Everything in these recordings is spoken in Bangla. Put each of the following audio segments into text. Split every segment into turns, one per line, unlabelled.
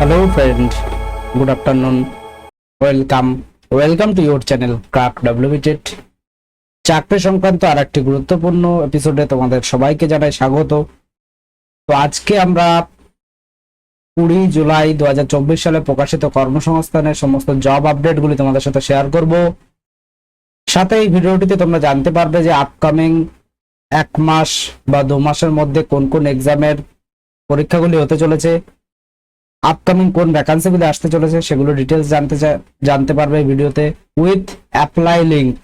Hello friend, good afternoon. Welcome to your channel Crack WBJet. চাকরি সংক্রান্ত আরেকটি গুরুত্বপূর্ণ এপিসোডে তোমাদের সবাইকে জানাই স্বাগত। তো আজকে আমরা 20 জুলাই 2024 সালে প্রকাশিত কর্মসংস্থানের সমস্ত জব আপডেটগুলি তোমাদের সাথে শেয়ার করব। সাথে এই ভিডিওটিতে তোমরা জানতে পারবে যে আপকামিং 1 মাস বা 2 মাসের মধ্যে কোন কোন এক্সামের পরীক্ষাগুলি হতে চলেছে, আপকামিং কোন ভ্যাকান্সিগুলি আসতে চলেছে সেগুলো ডিটেলস জানতে পারবে এই ভিডিওতে উইথ অ্যাপ্লাই লিংক।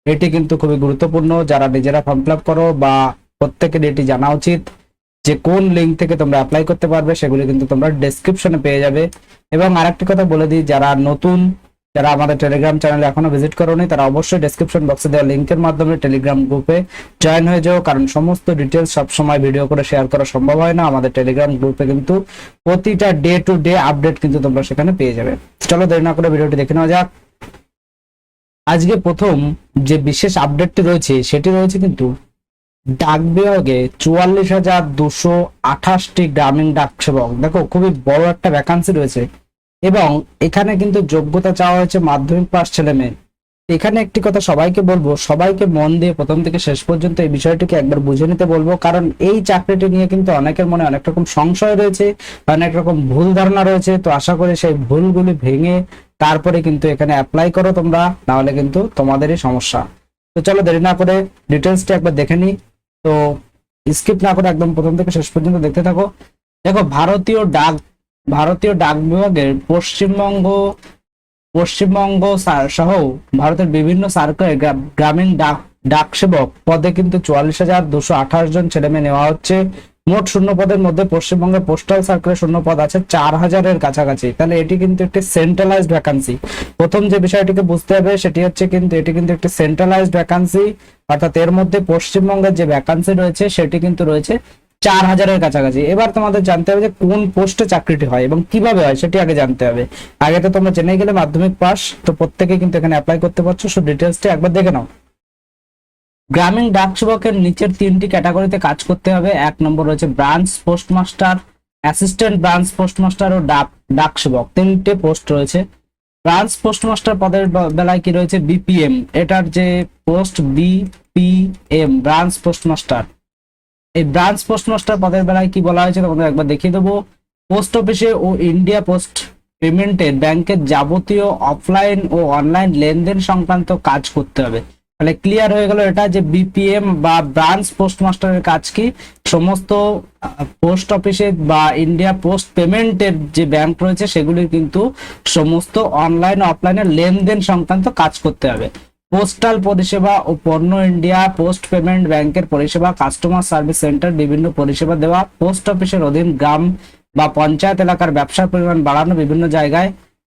এটি কিন্তু খুবই গুরুত্বপূর্ণ, যারা নিজেরা ফর্ম ফিল আপ করো বা প্রত্যেকের এটি জানা উচিত যে কোন লিংক থেকে তোমরা অ্যাপ্লাই করতে পারবে, সেগুলি কিন্তু তোমরা ডেসক্রিপশনে পেয়ে যাবে। এবং আরেকটি কথা বলে দিই, যারা নতুন, যারা আমাদের টেলিগ্রাম চ্যানেলে এখনো ভিজিট করোনি, তারা অবশ্যই ডেসক্রিপশন বক্সে দেওয়া লিংকের মাধ্যমে টেলিগ্রাম গ্রুপে জয়েন হয়ে যাও, কারণ সমস্ত ডিটেলস সবসময় ভিডিও করে শেয়ার করা সম্ভব হয় না। আমাদের টেলিগ্রাম গ্রুপে কিন্তু প্রতিটা ডে টু ডে আপডেট কিন্তু তোমরা সেখানে পেয়ে যাবে। চলো দেরি না করে ভিডিওটি দেখে নেওয়া যাক। আজকে প্রথম যে বিশেষ আপডেটটি রয়েছে সেটি রয়েছে কিন্তু ডাক বিভাগে 44,228টি গ্রামীণ ডাক সেবক। দেখো খুবই বড় একটা ভ্যাকান্সি রয়েছে এবং এখানে কিন্তু যোগ্যতা চাওয়া হয়েছে মাধ্যমিক পাস ছেলে মেয়ে। এখানে একটি কথা সবাইকে বলবো, সবাইকে মন দিয়ে প্রথম থেকে শেষ পর্যন্ত এই বিষয়টিকে একবার বুঝে নিতে বলবো, কারণ এই চাকরিটি নিয়ে কিন্তু অনেকের মনে অনেক রকম সংশয় রয়েছে, অনেক রকম ভুল ধারণা রয়েছে। তো আশা করি সেই ভুলগুলি ভেঙে তারপরে কিন্তু এখানে অ্যাপ্লাই করো তোমরা, না হলে কিন্তু তোমাদেরই সমস্যা। তো চলো দেরি না করে ডিটেলসটা একবার দেখে নিই। তো স্কিপ না করে একদম প্রথম থেকে শেষ পর্যন্ত দেখতে থাকো। দেখো ভারতীয় ডাক বিভাগের পশ্চিমবঙ্গ সহ ভারতের বিভিন্ন সার্কেলে গ্রামীণ ডাক সেবক পদে কিন্তু 44,228 জন ছেলে মেয়ে নেওয়া হচ্ছে। মোট শূন্য পদের মধ্যে পশ্চিমবঙ্গের পোস্টাল সার্কেলে শূন্য পদ আছে 4,000-এর কাছাকাছি। তাহলে এটি কিন্তু একটি সেন্ট্রালাইজড ভ্যাকান্সি। প্রথম যে বিষয়টিকে বুঝতে হবে সেটি হচ্ছে কিন্তু এটি কিন্তু একটি সেন্ট্রালাইজড ভ্যাকান্সি, অর্থাৎ এর মধ্যে পশ্চিমবঙ্গের যে ভ্যাকান্সি রয়েছে সেটি কিন্তু রয়েছে 4,000-এর কাছাকাছি। এবার তোমাদের জানতে হবে যে কোন পোস্টে চাকরিটি হয় এবং কিভাবে হয় সেটি আগে জানতে হবে। আগে তো তোমরা জেনে গেলে মাধ্যমিক পাস, তো প্রত্যেকে কিন্তু এখানে অ্যাপ্লাই করতে পারছো। সো ডিটেলসটা একবার দেখে নাও। গ্রামীণ ডাক সেবকের নিচের 3টি ক্যাটাগরিতে কাজ করতে হবে। 1 নম্বর রয়েছে branch postmaster, assistant branch postmaster ও ডাক সেবক। 3টে পোস্ট রয়েছে। ব্রাঞ্চ পোস্টমাস্টার পদের বেলায় কি রয়েছে, বিপিএম, এটার যে পোস্ট বিপিএম ব্রাঞ্চ পোস্টমাস্টার। এই ব্রাঞ্চ পোস্টমাস্টার পদের বেলায় কি বলা হয়েছে তোমাদের একবার দেখিয়ে দেবো। পোস্ট অফিসে ও ইন্ডিয়া পোস্ট পেমেন্টের ব্যাংকের যাবতীয় অফলাইন ও অনলাইন লেনদেন সংক্রান্ত কাজ করতে হবে। তাহলে ক্লিয়ার হয়ে গেল এটা যে বিপিএম বা ব্রাঞ্চ পোস্টমাস্টারের কাজ কি, সমস্ত পোস্ট অফিসে বা ইন্ডিয়া পোস্ট পেমেন্টের যে ব্যাংক রয়েছে সেগুলির কিন্তু সমস্ত অনলাইন ও অফলাইনে লেনদেন সংক্রান্ত কাজ করতে হবে। পোস্টাল পরিষেবা ও পণ্য ইন্ডিয়া পোস্ট পেমেন্ট ব্যাংকের পরিষেবা, কাস্টমার সার্ভিস সেন্টার, বিভিন্ন পরিষেবা দেওয়া, পোস্ট অফিসের অধীন গ্রাম বা পঞ্চায়েত এলাকার ব্যবসার পরিমাণ বাড়ানো, বিভিন্ন জায়গায়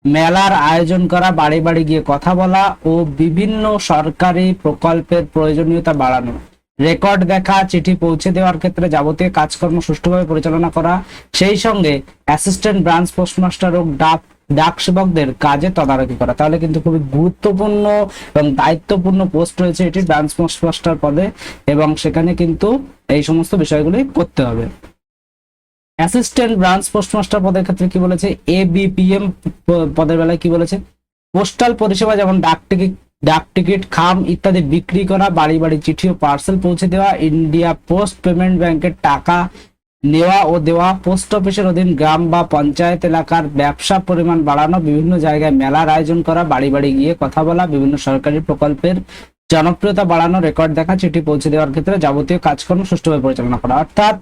মেলার আয়োজন করা, বাড়ি বাড়ি গিয়ে কথা বলা ও বিভিন্ন সরকারি প্রকল্পের প্রয়োজনীয়তা বাড়ানো, রেকর্ড দেখা, চিঠি পৌঁছে দেওয়ার ক্ষেত্রে যাবতীয় কাজকর্ম সুষ্ঠুভাবে পরিচালনা করা, সেই সঙ্গে অ্যাসিস্ট্যান্ট ব্রাঞ্চ পোস্টমাস্টার ও ডাক সেবকদের কাজে তদারকি করা। তাহলে কিন্তু খুবই গুরুত্বপূর্ণ এবং দায়িত্বপূর্ণ পোস্ট রয়েছে এটি ব্রাঞ্চ পোস্টমাস্টার পদে, এবং সেখানে কিন্তু এই সমস্ত বিষয়গুলি করতে হবে। অ্যাসিস্ট্যান্ট ব্রাঞ্চ পোস্টমাস্টার পদের ক্ষেত্রে কি বলেছে, এবিপিএম পদের বেলায় কি বলেছে, পোস্টাল পরিষেবা যেমন ডাক টিকিট, খাম ইত্যাদি বিক্রি করা, বাড়ি বাড়ি চিঠি ও পার্সেল পৌঁছে দেওয়া, ইন্ডিয়া পোস্ট পেমেন্ট ব্যাংকের টাকা নেওয়া ও দেওয়া, পোস্ট অফিসের অধীন গ্রাম বা পঞ্চায়েত এলাকার ব্যবসা পরিমাণ বাড়ানো, বিভিন্ন জায়গায় মেলার আয়োজন করা, বাড়ি বাড়ি গিয়ে কথা বলা, বিভিন্ন সরকারি প্রকল্পের জনপ্রিয়তা বাড়ানো, রেকর্ড দেখা, চিঠি পৌঁছে দেওয়ার ক্ষেত্রে যাবতীয় কাজকর্ম সুষ্ঠুভাবে পরিচালনা করা। অর্থাৎ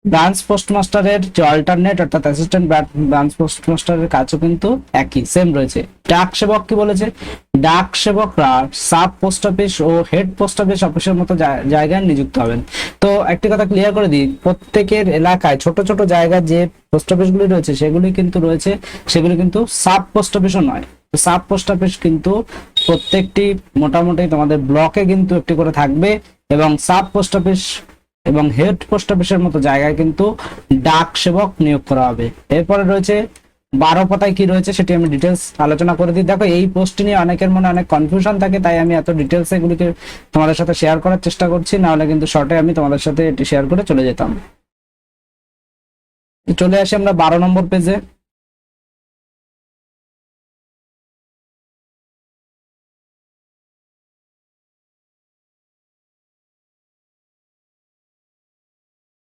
ব্রাঞ্চ পোস্টমাস্টারের যে অল্টারনেট অর্থাৎ অ্যাসিস্ট্যান্ট ব্রাঞ্চ পোস্টমাস্টারের কাজও কিন্তু একই সেম রয়েছে। ডাক সেবক কি বলেছে, ডাক সেবকরা সাব পোস্ট অফিস ও হেড পোস্ট অফিসের মতো জায়গায় নিযুক্ত হবেন। তো একটি কথা ক্লিয়ার করে দিই, প্রত্যেকের এলাকায় ছোট ছোট জায়গায় যে পোস্ট অফিসগুলি রয়েছে সেগুলি কিন্তু সাব পোস্ট অফিসও নয়। তো সাব পোস্ট অফিস কিন্তু প্রত্যেকটি মোটামুটি তোমাদের ব্লকে কিন্তু একটি করে থাকবে, এবং সাব পোস্ট অফিস এবং হেড পোস্ট অফিসের মতো জায়গায় কিন্তু ডাক সেবক নিয়োগ করা হবে। এরপরে রয়েছে 12 পাতায় কি রয়েছে সেটি আমি ডিটেলস আলোচনা করে দিই। দেখো এই পোস্টটি নিয়ে অনেকের মনে অনেক কনফিউশন থাকে, তাই আমি এত ডিটেলস এগুলিকে তোমাদের সাথে শেয়ার করার চেষ্টা করছি, না হলে কিন্তু শর্টে আমি তোমাদের সাথে এটি শেয়ার করে চলে যেতাম। চলে আসি আমরা 12 নম্বর পেজে।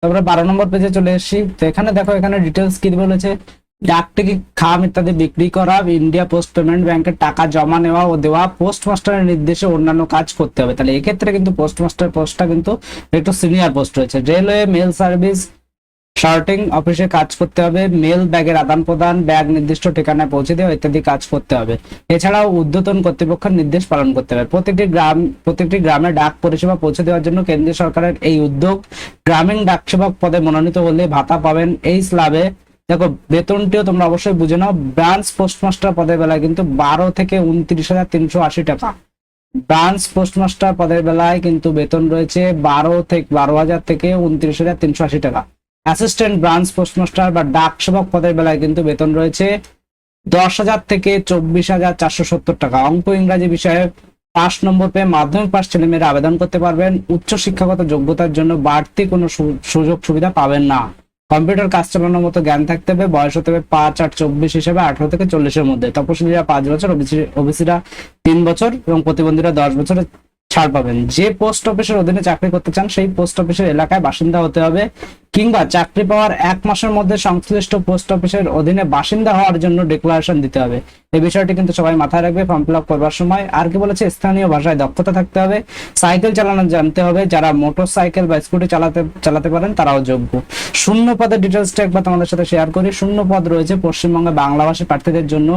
তারপরে 12 নম্বর পেজে চলে এসেছি। তো এখানে দেখো, এখানে ডিটেলস কি বলেছে, ডাক টিকিট, খাম ইত্যাদি বিক্রি করা, ইন্ডিয়া পোস্ট পেমেন্ট ব্যাংকের টাকা জমা নেওয়া ও দেওয়া, পোস্ট মাস্টারের নির্দেশে অন্যান্য কাজ করতে হবে। তাহলে এক্ষেত্রে কিন্তু পোস্ট মাস্টার পোস্টটা কিন্তু একটু সিনিয়র পোস্ট রয়েছে। রেলওয়ে মেল সার্ভিস শর্টিং অফিসে কাজ করতে হবে, মেল ব্যাগের আদান প্রদান, ব্যাগ নির্দিষ্ট ঠিকানায় পৌঁছে দেওয়া ইত্যাদি কাজ করতে হবে। এছাড়াও ঊর্ধ্বতন কর্তৃপক্ষের নির্দেশ পালন করতে হবে। প্রত্যেকটি গ্রামে ডাক পরিষেবা পৌঁছে দেওয়ার জন্য কেন্দ্রীয় সরকারের এই উদ্যোগ। গ্রামীণ ডাক সেবক পদে মনোনীত হলে ভাতা পাবেন এই স্ল্যাবে। দেখো, বেতনটিও তোমরা অবশ্যই বুঝে নাও। ব্রাঞ্চ পোস্টমাস্টার পদের বেলায় কিন্তু 12 থেকে 29,380 টাকা। ব্রাঞ্চ পোস্টমাস্টার পদের বেলায় কিন্তু বেতন রয়েছে 12,000 থেকে 29,380 টাকা। অ্যাসিস্ট্যান্ট ব্রাঞ্চ পোস্টমাস্টার বা ডাক সেবক পদের বেলায় কিন্তু বেতন রয়েছে 10,000 থেকে 24,470 টাকা। অঙ্ক ইংরাজি বিষয়ে 5 নম্বর পেয়ে মাধ্যমিক পাস ছেলেমেয়েরা আবেদন করতে পারবেন। উচ্চ শিক্ষাগত যোগ্যতার জন্য বাড়তি কোনো সুযোগ সুবিধা পাবেন না। কম্পিউটার কাজ চালানোর মতো জ্ঞান থাকতে হবে। বয়স হতে হবে 5-8-24 হিসেবে 18 থেকে 40-এর মধ্যে। তপশিলীরা 5 বছর, ওবিসিরা 3 বছর এবং প্রতিবন্ধীরা 10 বছরের ছাড় পাবেন। যে পোস্ট অফিসের অধীনে চাকরি করতে চান সেই পোস্ট অফিসের এলাকায় বাসিন্দা হতে হবে, কিংবা চাকরি পাওয়ার 1 মাসের মধ্যে সংশ্লিষ্ট পোস্ট অফিসের অধীনে বাসিন্দা হওয়ার জন্য ডিক্লারেশন দিতে হবে। এই বিষয়টি কিন্তু সবাই মাথায় রাখবে ফর্ম ফিল আপ করবার সময়। আর কি বলেছে, স্থানীয় ভাষায় দক্ষতা থাকতে হবে, সাইকেল চালানো জানতে হবে। যারা মোটর সাইকেল বা স্কুটি চালাতে পারেন তারাও যোগ্য। শূন্য পদের ডিটেলসটা একবার তোমাদের সাথে শেয়ার করি। শূন্য পদ রয়েছে পশ্চিমবঙ্গে বাংলাভাষী প্রার্থীদের জন্য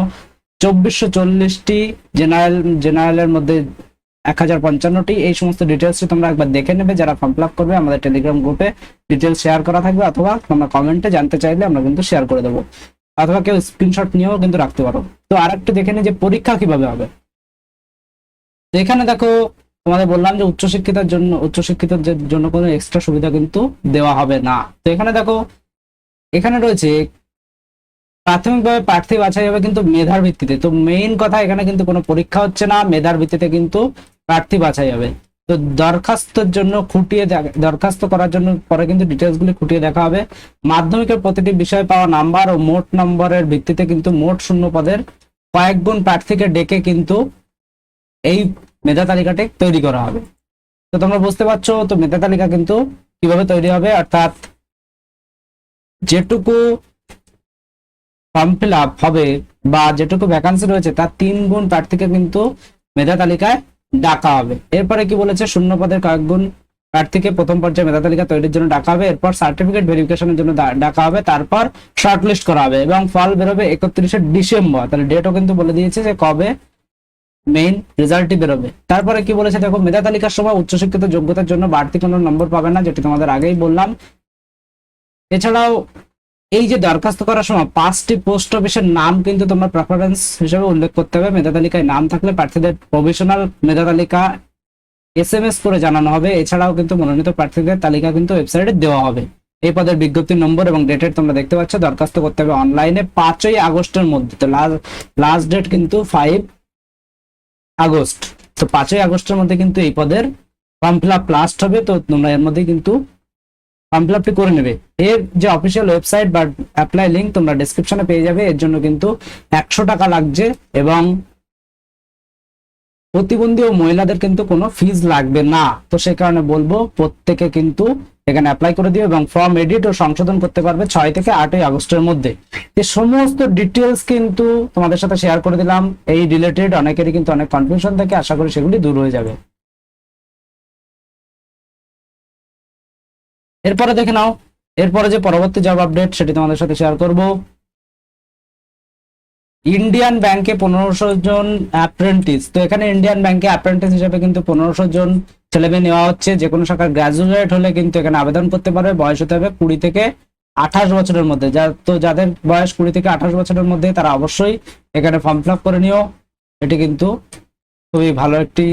2440টি, জেনারেলের মধ্যে 1055টি। এই সমস্ত ডিটেলস তোমরা একবার দেখে নেবে যারা ফর্ম ফিল আপ করবে। আমাদের টেলিগ্রাম গ্রুপে ডিটেলস শেয়ার করা থাকবে, অথবা তোমরা কমেন্টে জানতে চাইলে আমরা কিন্তু শেয়ার করে দেবো, অথবা কেউ স্ক্রিনশট নিয়েও কিন্তু রাখতে পারো। তো আরেকটু দেখে নিই যে পরীক্ষা কিভাবে হবে। তো এখানে দেখো, তোমাদের বললাম যে উচ্চশিক্ষিতের জন্য কোনো এক্সট্রা সুবিধা কিন্তু দেওয়া হবে না। তো এখানে দেখো, এখানে রয়েছে প্রাথমিকভাবে প্রার্থী বাছাই হবে কিন্তু মেধার ভিত্তিতে। তো মেইন কথা, এখানে কিন্তু কোনো পরীক্ষা হচ্ছে না, মেধার ভিত্তিতে কিন্তু প্রার্থী বাছাই হবে। তো দরখাস্ত করার জন্য পরে কিন্তু ডিটেলস গুলি খুঁটিয়ে দেখা হবে। মাধ্যমিকের প্রতিটি বিষয়ে পাওয়া নাম্বার ও মোট নম্বরের ভিত্তিতে কিন্তু মোট শূন্য পদের কয়েক গুণ প্রার্থীকে ডেকে কিন্তু এই মেধা তালিকাটি তৈরি করা হবে। তো তোমরা বুঝতে পারছো, তো মেধা তালিকা কিন্তু কিভাবে তৈরি হবে, অর্থাৎ যেটুকু ফর্ম ফিল আপ হবে বা যেটুকু ভ্যাকান্সি রয়েছে তার 3 গুণ প্রার্থীকে কিন্তু মেধা তালিকায় ডাকা হবে। এরপরে কি বলেছে, শূন্য পদের কয়েক গুণ প্রার্থীকে প্রথম পর্যায়ে মেধা তালিকা তৈরির জন্য ডাকা হবে। এরপর সার্টিফিকেট ভেরিফিকেশনের জন্য ডাকা হবে। তারপর শর্টলিস্ট করা হবে এবং ফল বেরোবে 31শে ডিসেম্বর। তাহলে ডেটও কিন্তু বলে দিয়েছে যে কবে মেইন রেজাল্টই বেরোবে। তারপরে কি বলেছে দেখো, মেধা তালিকার সময় উচ্চশিক্ষিত যোগ্যতার জন্য বাড়তি কোনো নম্বর পাবে না, যেটি তোমাদের আগেই বললাম। এছাড়াও এই যে দরখাস্ত করার সময় 5টি পোস্ট অফিসের নাম কিন্তু তোমরা প্রেফারেন্স হিসেবে উল্লেখ করতে হবে। মেধা তালিকায় নাম থাকলে প্রার্থীদের প্রভিশনাল মেধা তালিকা SMS করে জানানো হবে। এছাড়াও কিন্তু মনোনীত প্রার্থীদের তালিকা কিন্তু ওয়েবসাইটে দেওয়া হবে। এই পদের বিজ্ঞপ্তির নম্বর এবং ডেটের তোমরা দেখতে পাচ্ছ। দরখাস্ত করতে হবে অনলাইনে 5ই আগস্টের মধ্যে। তো লাস্ট ডেট কিন্তু 5 আগস্ট। তো 5ই আগস্টের মধ্যে কিন্তু এই পদের ফর্ম ফিল আপ লাস্ট হবে। তো তোমরা এর মধ্যে কিন্তু ফর্ম ফিল আপটি করে নেবে। এর যে অফিসিয়াল ওয়েবসাইট বা অ্যাপ্লাই লিঙ্ক তোমরা ডেসক্রিপশনে পেয়ে যাবে। এর জন্য কিন্তু 100 টাকা লাগছে এবং প্রতিবন্ধী ও মহিলাদের কিন্তু কোনো ফিজ লাগবে না। তো সেই কারণে বলবো প্রত্যেকে কিন্তু এখানে অ্যাপ্লাই করে দিও এবং ফর্ম এডিট ও সংশোধন করতে পারবে 6 থেকে 8ই আগস্টের মধ্যে। এই সমস্ত ডিটেলস কিন্তু তোমাদের সাথে শেয়ার করে দিলাম। এই রিলেটেড অনেকেরই কিন্তু অনেক কনফিউশন থাকে, আশা করি সেগুলি দূর হয়ে যাবে। এরপরে দেখে নাও, এরপরে যে পরবর্তী জব আপডেট সেটি তোমাদের সাথে শেয়ার করব। ইন্ডিয়ান ব্যাংকে 1500 জন অ্যাপ্রেন্টিস। তো এখানে ইন্ডিয়ান ব্যাংকে অ্যাপ্রেন্টিস হিসেবে কিন্তু 1500 জন ছেলেমেয়ে নেওয়া হচ্ছে। যে কোনো শাখার গ্রাজুয়েট হলে কিন্তু এখানে আবেদন করতে পারবে। বয়স হতে হবে 20 থেকে 28 বছরের মধ্যে। তো যাদের বয়স 20 থেকে 28 বছরের মধ্যে তারা অবশ্যই এখানে ফর্ম ফিল আপ করে নিও। এটি কিন্তু খুবই ভালো একটি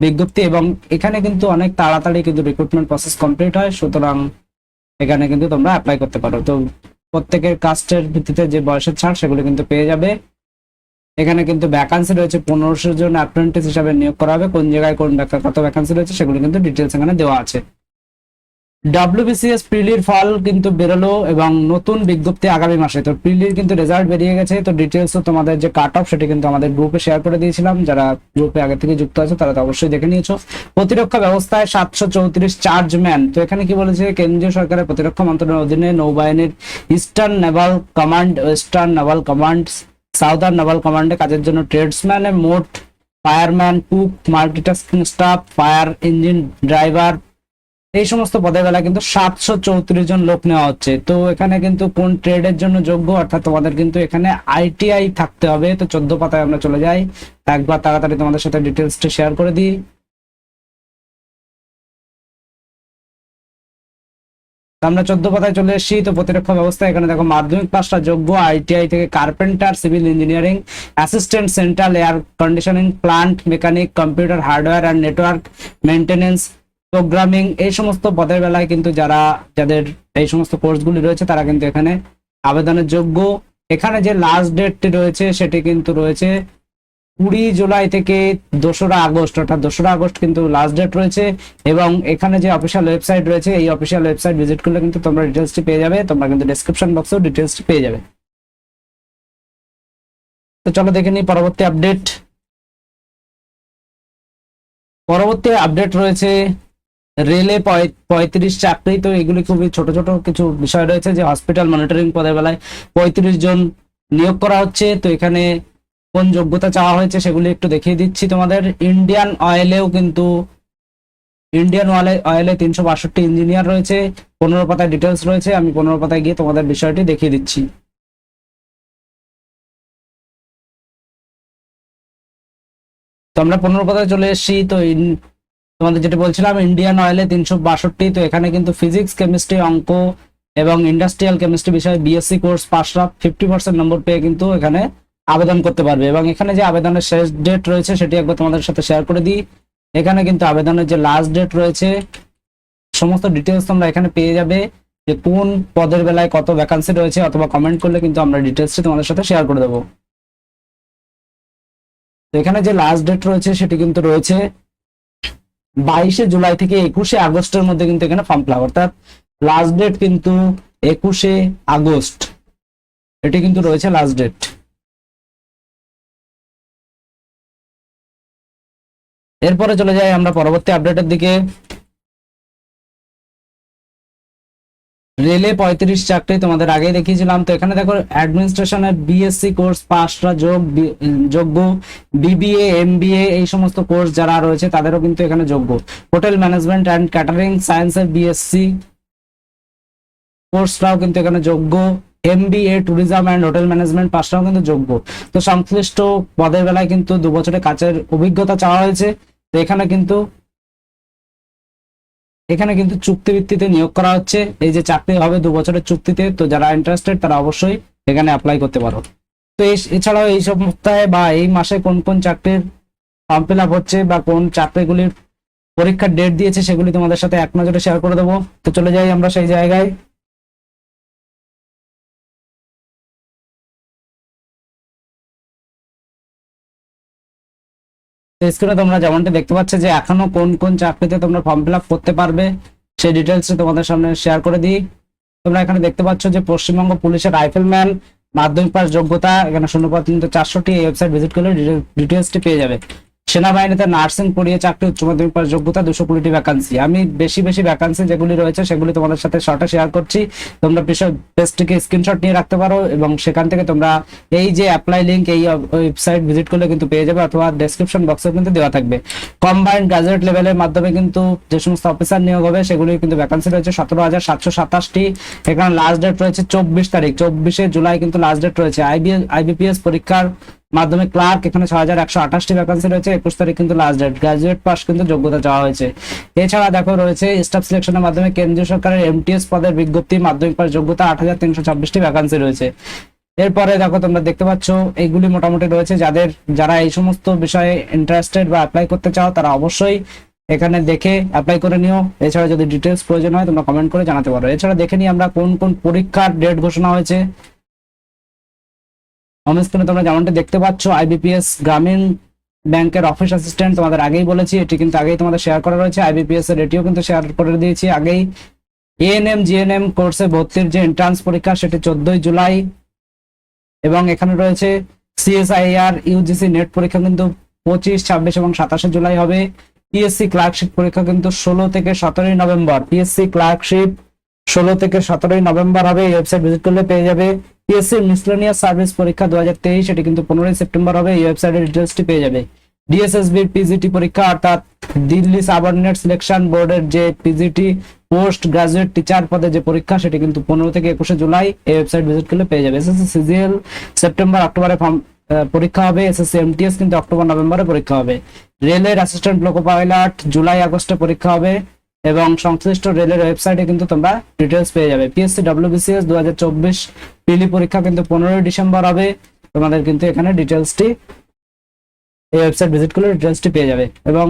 বিজ্ঞপ্তি এবং এখানে কিন্তু অনেক তাড়াতাড়ি কিন্তু রিক্রুটমেন্ট প্রসেস কমপ্লিট হয়। সুতরাং এখানে কিন্তু তোমরা অ্যাপ্লাই করতে পারো। তো প্রত্যেকের কাস্টের ভিত্তিতে যে বয়সের ছাড় সেগুলো কিন্তু পেয়ে যাবে। এখানে কিন্তু ভ্যাকান্সি রয়েছে 1500 জন অ্যাপ্রেন্টিস হিসাবে নিয়োগ করা হবে। কোন জায়গায় কত ভ্যাকান্সি রয়েছে সেগুলো কিন্তু ডিটেলস এখানে দেওয়া আছে। ডব্লিউবিসিএস প্রিলির ফল কিন্তু বেরোলো এবং নতুন বিজ্ঞপ্তি আগামী মাসে। তো প্রিলির কিন্তু রেজাল্ট বেরিয়ে গেছে। তো ডিটেলসও তোমাদের যে কাট অফ সেটা কিন্তু আমাদের গ্রুপে শেয়ার করে দিয়েছিলাম, যারা গ্রুপে আগে থেকে যুক্ত আছে তারা তো অবশ্যই দেখে নিয়েছো। প্রতিরক্ষা ব্যবস্থায় 734 চার্জম্যান। তো এখানে কি বলেছে, কেন্দ্রীয় সরকারের প্রতিরক্ষা মন্ত্রণালয়ের অধীনে নৌবাহিনীর eastern naval command, western naval command, southern naval কমান্ডে কাজের জন্য ট্রেডসম্যান মোট, fireman, cook, multitasking staff, fire engine driver, এই সমস্ত পদের বেলা কিন্তু 734 জন লোক নেওয়া হচ্ছে। তো এখানে কিন্তু কোন ট্রেডের জন্য যোগ্য, অর্থাৎ তোমাদের কিন্তু এখানে আইটিআই থাকতে হবে। তো 14 পাতায় আমরা চলে যাই, একবার তাড়াতাড়ি তোমাদের সাথে ডিটেলসটা শেয়ার করে দিই। আমরা 14 পাতায় চলে এসেছি। তো প্রতিরক্ষা ব্যবস্থা এখানে দেখো মাধ্যমিক পাসটা যোগ্য, আইটিআই থেকে carpenter, civil engineering, assistant central air conditioning, plant mechanic, computer hardware and network maintenance, programming, এই সমস্ত পদের বেলায় কিন্তু যাদের এই সমস্ত কোর্সগুলি রয়েছে তারা কিন্তু এখানে আবেদনের যোগ্য। এখানে যে লাস্ট ডেটটি রয়েছে সেটি কিন্তু রয়েছে 20 জুলাই থেকে 2রা আগস্ট, অর্থাৎ 2রা আগস্ট কিন্তু লাস্ট ডেট রয়েছে। এবং এখানে যে অফিসিয়াল ওয়েবসাইট রয়েছে, এই অফিসিয়াল ওয়েবসাইট ভিজিট করলে কিন্তু তোমরা ডিটেলসটি পেয়ে যাবে। তোমরা কিন্তু ডেসক্রিপশন বক্সেও ডিটেলসটি পেয়ে যাবে। তো চলো দেখে নিই পরবর্তী আপডেট। পরবর্তী আপডেট রয়েছে রেলে 35 চাকরি। তো এগুলি খুবই ছোট ছোট কিছু বিষয় রয়েছে, যে হসপিটাল মনিটরিং পদের বেলায় 35 জন নিয়োগ করা হচ্ছে। তো এখানে কোন যোগ্যতা চাওয়া হয়েছে সেগুলি একটু দেখিয়ে দিচ্ছি তোমাদের। ইন্ডিয়ান অয়েলে 362 ইঞ্জিনিয়ার রয়েছে। 15 পাতায় ডিটেলস রয়েছে, আমি 15 পাতায় গিয়ে তোমাদের বিষয়টি দেখিয়ে দিচ্ছি। তো আমরা 15 পাতায় চলে এসেছি। তো তোমাদের যেটা বলছিলাম, ইন্ডিয়ান অয়েলে 362। তো এখানে কিন্তু ফিজিক্স, কেমিস্ট্রি, অঙ্ক এবং ইন্ডাস্ট্রিয়াল কেমিস্ট্রি বিষয়ে বিএসসি কোর্স পাসরা 50% নম্বর পেয়ে কিন্তু এখানে আবেদন করতে পারবে। এবং এখানে যে আবেদনের শেষ ডেট রয়েছে সেটি একবার তোমাদের সাথে শেয়ার করে দিই। এখানে কিন্তু আবেদনের যে লাস্ট ডেট রয়েছে সমস্ত ডিটেলস তোমরা এখানে পেয়ে যাবে, যে কোন পদের বেলায় কত ভ্যাকান্সি রয়েছে, অথবা কমেন্ট করলে কিন্তু আমরা ডিটেলসটি তোমাদের সাথে শেয়ার করে দেবো। তো এখানে যে লাস্ট ডেট রয়েছে সেটি কিন্তু রয়েছে 22 জুলাই থেকে 21 আগস্টের মধ্যে কিন্তু এখানে ফর্ম ফিল আপ, অর্থাৎ লাস্ট ডেট কিন্তু 21 আগস্ট, এটি কিন্তু রয়েছে লাস্ট ডেট। এরপরে চলে যাই আমরা পরবর্তী আপডেটের দিকে। রেলে 35 চাকরি তোমাদের আগেই দেখিয়েছিলাম। তো এখানে দেখো অ্যাডমিনিস্ট্রেশনের বিএসসি কোর্স পাসরা যোগ্য, বিবিএ, এমবিএ, এই সমস্ত কোর্স যারা রয়েছে তাদেরও কিন্তু এখানে যোগ্য। হোটেল ম্যানেজমেন্ট অ্যান্ড ক্যাটারিং সায়েন্সের বিএসসি কোর্সরাও কিন্তু এখানে যোগ্য। MBA tourism and hotel management পাসরাও কিন্তু যোগ্য। তো সংশ্লিষ্ট পদের বেলায় কিন্তু 2 বছরের কাজের অভিজ্ঞতা চাওয়া হয়েছে। তো এখানে কিন্তু চুক্তি ভিত্তিতে নিয়োগ করা হচ্ছে। এই যে চাকরি হবে 2 বছরের চুক্তিতে। তো যারা ইন্টারেস্টেড তারা অবশ্যই এখানে অ্যাপ্লাই করতে পারো। তো এছাড়াও এই সপ্তাহে বা এই মাসে কোন কোন চাকরির ফর্ম ফিল আপ হচ্ছে বা কোন চাকরিগুলির পরীক্ষার ডেট দিয়েছে সেগুলি তোমাদের সাথে এক নজরে শেয়ার করে দেবো। তো চলে যাই আমরা সেই জায়গায়। স্ক্রিনে তোমরা যেমনটা দেখতে পাচ্ছ যে এখনো কোন কোন চাকরিতে তোমরা ফর্ম ফিল আপ করতে পারবে সেই ডিটেলস তোমাদের সামনে শেয়ার করে দিই। তোমরা এখানে দেখতে পাচ্ছ যে পশ্চিমবঙ্গ পুলিশের রাইফেলম্যান মাধ্যমিক পাস যোগ্যতা, এখানে শূন্যপদ কিন্তু 400টি। এই ওয়েবসাইট ভিজিট করলে ডিটেলসটি পেয়ে যাবে। সেনাবাহিনীতে নার্সিং পড়িয়ে চাকরি, উচ্চ মাধ্যমিক পাস যোগ্যতা, 220টি ভ্যাকান্সি। আমি বেশি ভ্যাকান্সি যেগুলি রয়েছে সেগুলি তোমাদের সাথে শর্টে শেয়ার করছি। তোমরা পেজটিকে স্ক্রিনশট নিয়ে রাখতে পারো এবং সেখান থেকে তোমরা এই যে অ্যাপ্লাই লিংক এই ওয়েবসাইট ভিজিট করলে কিন্তু পেয়ে যাবে, অথবা ডেসক্রিপশন বক্সে কিন্তু দেওয়া থাকবে। কম্বাইন্ড গ্রাজুয়েট লেভেলের মাধ্যমে কিন্তু যে সমস্ত অফিসার নিয়োগ হবে সেগুলি কিন্তু ভ্যাকান্সি রয়েছে 17,727টি। এখানে লাস্ট ডেট রয়েছে 24 তারিখ, 24 জুলাই কিন্তু লাস্ট ডেট রয়েছে। আইবিপিএস পরীক্ষার মাধ্যমে ক্লার্ক, এখানে 6,128টি ভ্যাকান্সি রয়েছে। 21 তারিখ কিন্তু লাস্ট ডেট। গ্রাজুয়েট পাস কিন্তু যোগ্যতা চাওয়া হয়েছে। এছাড়া দেখো রয়েছে স্টাফ সিলেকশনের মাধ্যমে কেন্দ্রীয় সরকারের এমটিএস পদের বিজ্ঞপ্তি, মাধ্যমিক পাস যোগ্যতা, 8,326টি ভ্যাকান্সি রয়েছে। এরপরে দেখো তোমরা দেখতে পাচ্ছ এইগুলি মোটামুটি রয়েছে। যারা এই সমস্ত বিষয়ে ইন্টারেস্টেড বা অ্যাপ্লাই করতে চাও তারা অবশ্যই এখানে দেখে অ্যাপ্লাই করে নিও। এছাড়া যদি ডিটেলস প্রয়োজন হয় তোমরা কমেন্ট করে জানাতে পারো। এছাড়া দেখে নিই আমরা কোন কোন পরীক্ষার ডেট ঘোষণা হয়েছে। স্ক্রিনে তোমরা যেমনটা দেখতে পাচ্ছ আইবিপিএস গ্রামীণ ব্যাংকের অফিস অ্যাসিস্ট্যান্ট তোমাদের আগেই বলেছি, এটি কিন্তু আগেই তোমাদের শেয়ার করা রয়েছে। আইবিপিএস এর এটিও কিন্তু শেয়ার করে দিয়েছি আগেই। এএনএম জিএনএম কোর্সে ভর্তির যে এন্ট্রান্স পরীক্ষা সেটি 14 জুলাই, এবং এখানে রয়েছে সিএসআইআর ইউজিসি নেট পরীক্ষা কিন্তু 25, 26 এবং 27 জুলাই হবে। পিএসসি ক্লার্কশিপ পরীক্ষা কিন্তু 16 থেকে 17 নভেম্বর, পিএসসি ক্লার্কশিপ 16 থেকে 17 নভেম্বর হবে, এই ওয়েবসাইট ভিজিট করলে পেয়ে যাবে। পিএসসি মিসলেনিয়াস সার্ভিস পরীক্ষা 2023 এটি কিন্তু 15 সেপ্টেম্বর হবে, এই ওয়েবসাইটের ডিটেইলসটি পেয়ে যাবে। ডিএসএসবির পিজিটি পরীক্ষা অর্থাৎ দিল্লি সাবঅর্ডিনেট সিলেকশন বোর্ডের যে পিজিটি পোস্ট গ্রাজুয়েট টিচার পদে যে পরীক্ষা সেটি কিন্তু 15 থেকে 21 জুলাই, এই ওয়েবসাইট ভিজিট করলে পেয়ে যাবে। এসএসসি সিজিএল সেপ্টেম্বর অক্টোবরে পরীক্ষা হবে, এসএসসি এমটিএস কিন্তু অক্টোবর নভেম্বরে পরীক্ষা হবে। রেলের অ্যাসিস্ট্যান্ট লোকো পাইলট জুলাই আগস্টে পরীক্ষা হবে, এবং সংশ্লিষ্ট রেলের ওয়েবসাইটে কিন্তু তোমরা ডিটেলস পেয়ে যাবে। পিএসসি ডব্লিউবিসিএস 2024 পিলি পরীক্ষা কিন্তু 15 ডিসেম্বর হবে, তোমাদের কিন্তু এখানে ডিটেলসটি এই ওয়েবসাইট ভিজিট করলে ডিটেলসটি পেয়ে যাবে। এবং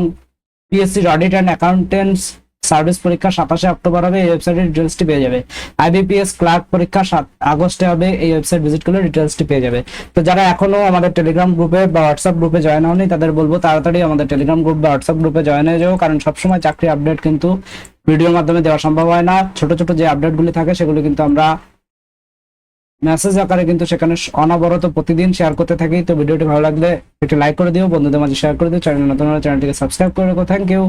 PSC audit and accountants service পরীক্ষা 27 অক্টোবর হবে, এই ওয়েবসাইটে ডিটেলসটি পেয়ে যাবে। আইবিপিএস ক্লার্ক পরীক্ষা 7 আগস্টে হবে, এই ওয়েবসাইট ভিজিট করলে ডিটেলসটি পেয়ে যাবে। তো যারা এখনো আমাদের টেলিগ্রাম গ্রুপে বা হোয়াটসঅ্যাপ গ্রুপে জয়েন হয়নি তাদের বলবো তাড়াতাড়ি আমাদের টেলিগ্রাম গ্রুপ বা হোয়াটসঅ্যাপ গ্রুপে জয়েন হয়ে যাও, কারণ সবসময় চাকরি আপডেট কিন্তু ভিডিওর মাধ্যমে দেওয়া সম্ভব হয় না। ছোট ছোট যে আপডেটগুলি থাকে সেগুলো কিন্তু আমরা মেসেজ আকারে কিন্তু সেখানে অনবরত প্রতিদিন শেয়ার করতে থাকি। তো ভিডিওটি ভালো লাগলে একটি লাইক করে দিও, বন্ধুদের মাঝে শেয়ার করে দিও, চ্যানেল নতুন হলে চ্যানেলটিকে সাবস্ক্রাইব করে রাখো। Thank you.